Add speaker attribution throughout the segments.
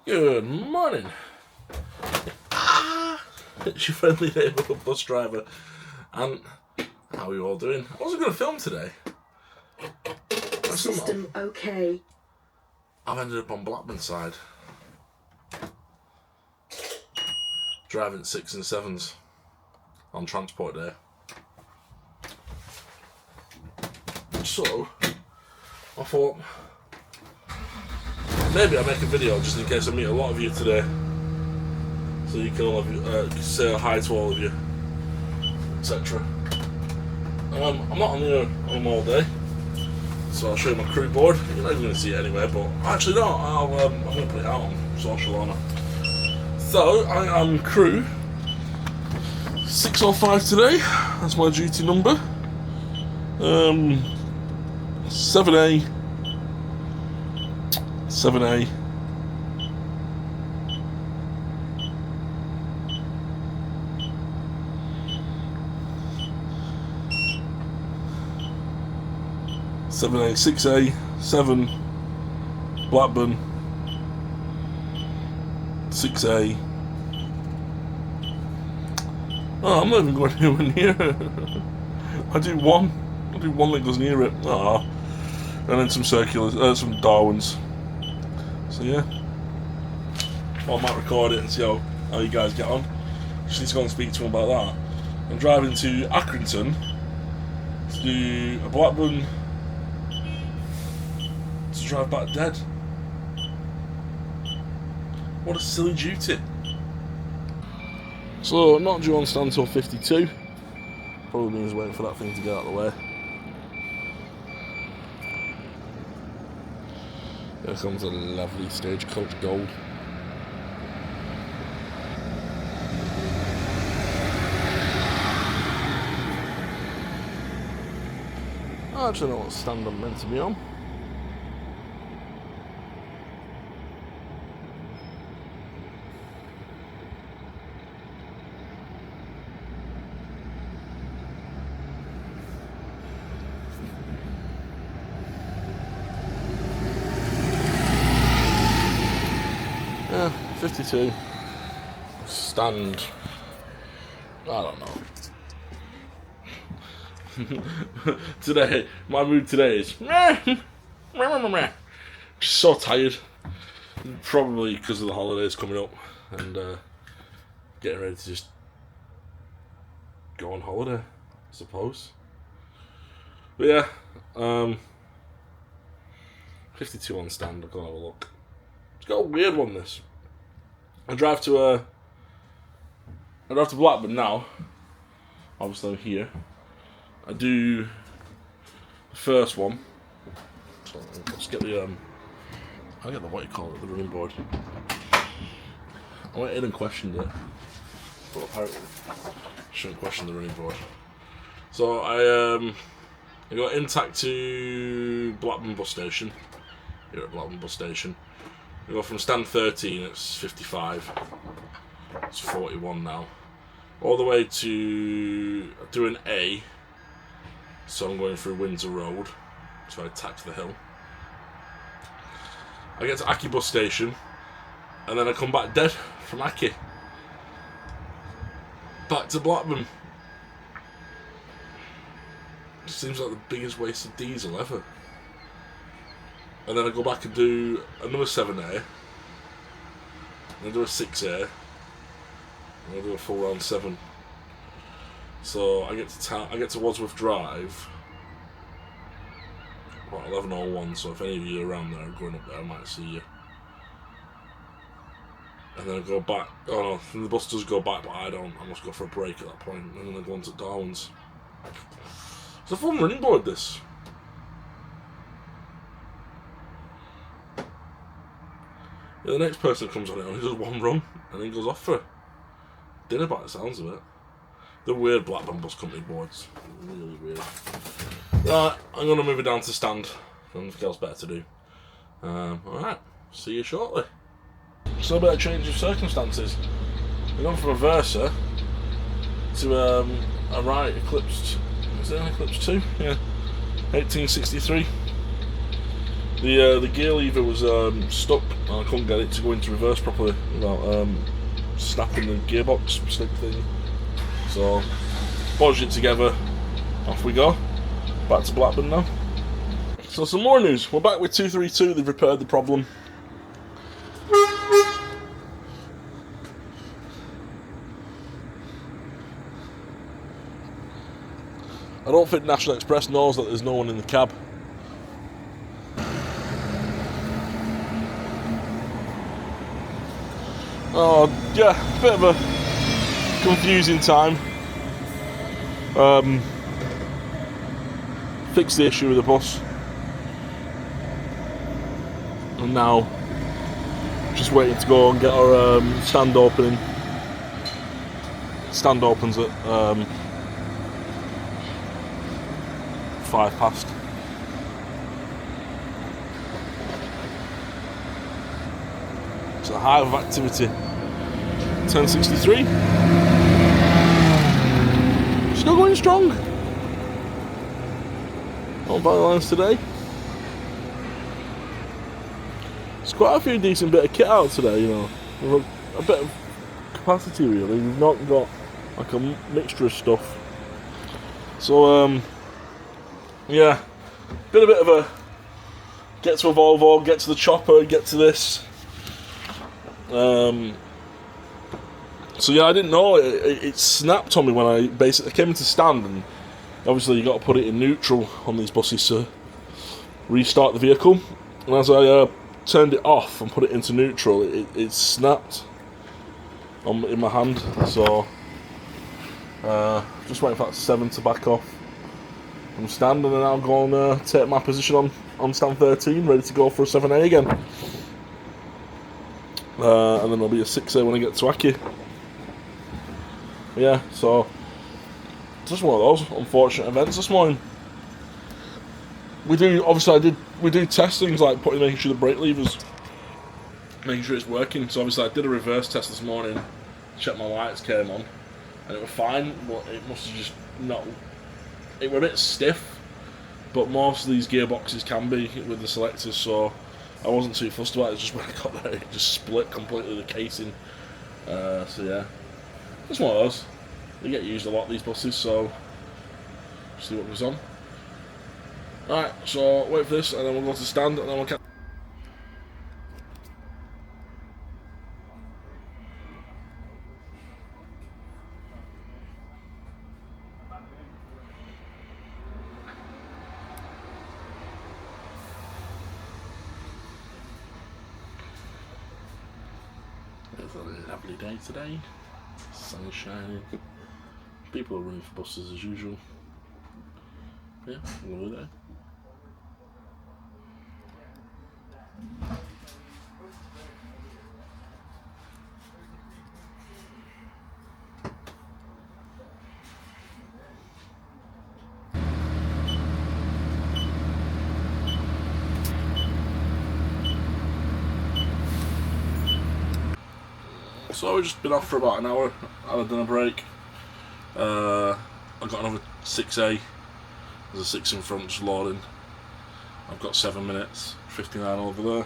Speaker 1: Good morning. It's your friendly neighbourhood bus driver. And how are you all doing? I wasn't going to film today.
Speaker 2: System okay.
Speaker 1: I've ended up on Blackburn side. Driving 6 and 7s on transport day. So, I thought maybe I'll make a video just in case I meet a lot of you today. So you can all say hi to all of you, etc. I'm not on them all day, so I'll show you my crew board. You're not even going to see it anyway, but actually no, I'm going to put it out on social honour. So I am crew 605 today. That's my duty number. 7A. 7A. Seven A, 6A, 7 Blackburn, 6A. Oh, I'm not even going anywhere near. I do one that goes near it. Ah, and then some circulars, some Darwins. So yeah, well, I might record it and see how you guys get on. Just need to go and speak to them about that. I'm driving to Accrington to do a Blackburn. To drive back dead. What a silly duty. So, not due on stand till 52. Probably means waiting for that thing to get out of the way. Here comes a lovely Stagecoach Gold. I actually know what stand I'm meant to be on. Yeah, 52. Stand. I don't know. Today, my mood today is just so tired. Probably because of the holidays coming up and getting ready to just go on holiday, I suppose. But yeah, 52 on stand. I'll go have a look. It's got a weird one, this. I drive to Blackburn now. Obviously I'm here. I do the first one. So let's get the I get the what you call it, the running board. I went in and questioned it, but apparently I shouldn't question the running board. So I got intact to Blackburn Bus Station. Here at Blackburn Bus Station. We go from stand 13, it's 55, it's 41 now, all the way to doing A, so I'm going through Windsor Road, so I tack the hill. I get to Aki Bus Station, and then I come back dead from Aki, back to Blackburn. It seems like the biggest waste of diesel ever. And then I go back and do another 7A, and I do a 6A, and I do a full round 7. So I get to Wadsworth Drive about 11:01. So if any of you are around there going up there, I might see you. And then I go back. Oh no, the bus does go back, but I don't. I must go for a break at that point, and then I go on to Darwin's. It's a fun running board, this. Yeah, the next person comes on it only does one run and then goes off for dinner by the sounds of it. The weird Blackburn Bus Company boards. Really weird. Right, I'm going to move it down to stand. Nothing else better to do. Alright, see you shortly. So a bit of change of circumstances. We've gone from a Versa to a Wright Eclipse. Is it an Eclipse 2? Yeah. 1863. The gear lever was stuck, and I couldn't get it to go into reverse properly without snapping the gearbox stick thing. So, bodged it together, off we go. Back to Blackburn now. So some more news. We're back with 232. They've repaired the problem. I don't think National Express knows that there's no one in the cab. Oh, yeah, bit of a confusing time. Fixed the issue with the bus. And now, just waiting to go and get our stand opening. Stand opens at 5 past. It's a hive of activity. 1063. Still going strong. On by the lines today. There's quite a few decent bit of kit out today, you know. We've a bit of capacity really. We've not got like a mixture of stuff. So yeah, been a bit of a get to a Volvo, get to the chopper, get to this. So yeah, I didn't know it snapped on me when I basically came into stand, and obviously you got to put it in neutral on these buses to restart the vehicle. And as I turned it off and put it into neutral, it snapped in my hand. So just waiting for that 7 to back off from stand, and then I'll go and take my position on stand 13, ready to go for a 7A again. And then there'll be a 6A when I get to Aki. Yeah, so just one of those unfortunate events this morning. We do test things like making sure the brake levers, making sure it's working. So obviously I did a reverse test this morning, checked my lights came on, and it was fine, but it must have just not. It were a bit stiff, but most of these gearboxes can be with the selectors, so I wasn't too fussed about it. It's just when I got there, it just split completely the casing. So yeah, it's one of those. They get used a lot, these buses, so see what goes on. Alright, so wait for this, and then we'll go to stand, and then we'll catch. It's a lovely day today. Sun is shining. People are running for buses as usual. Yeah, lovely day. So I've just been off for about an hour, had a dinner break. I've got another 6A, there's a 6 in front just loading. I've got 7 minutes, 59 over there.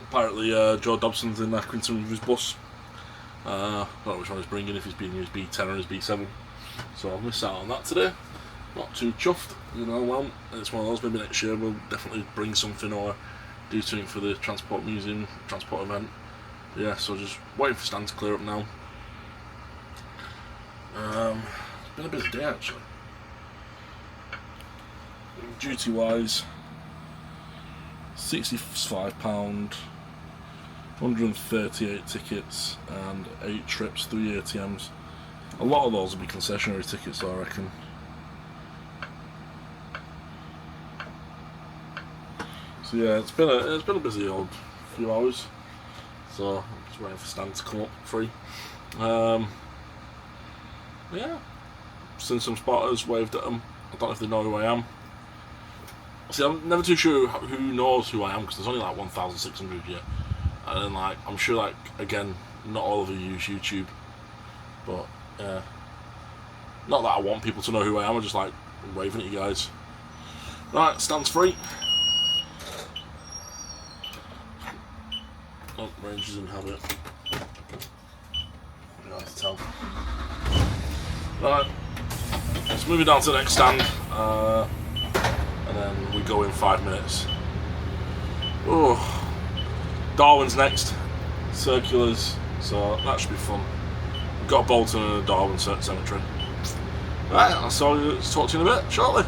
Speaker 1: Apparently Joe Dobson's in Accrington with his bus. I don't know which one he's bringing, if he's bringing his B10 or his B7. So I've missed out on that today. Not too chuffed, you know. Well, it's one of those, maybe next year we'll definitely bring something or do something for the transport museum, transport event. Yeah, so just waiting for stand to clear up now. It's been a busy day actually. Duty wise, £65, 138 tickets and 8 trips, 3 ATMs. A lot of those will be concessionary tickets, I reckon. So yeah, it's been a busy old few hours. So I'm just waiting for stand to come up free. Yeah, seen some spotters, waved at them. I don't know if they know who I am. See, I'm never too sure who knows who I am, because there's only like 1,600 yet. And then like, I'm sure like, again, not all of you use YouTube. But not that I want people to know who I am, I'm just like waving at you guys. Right, stand's free. Oh, Rangers inhabit. You have to tell. Right. Let's move it down to the next stand. And then we go in 5 minutes. Oh, Darwin's next. Circulars. So that should be fun. We've got Bolton and a Darwin cemetery. Right, I'll talk to you in a bit shortly.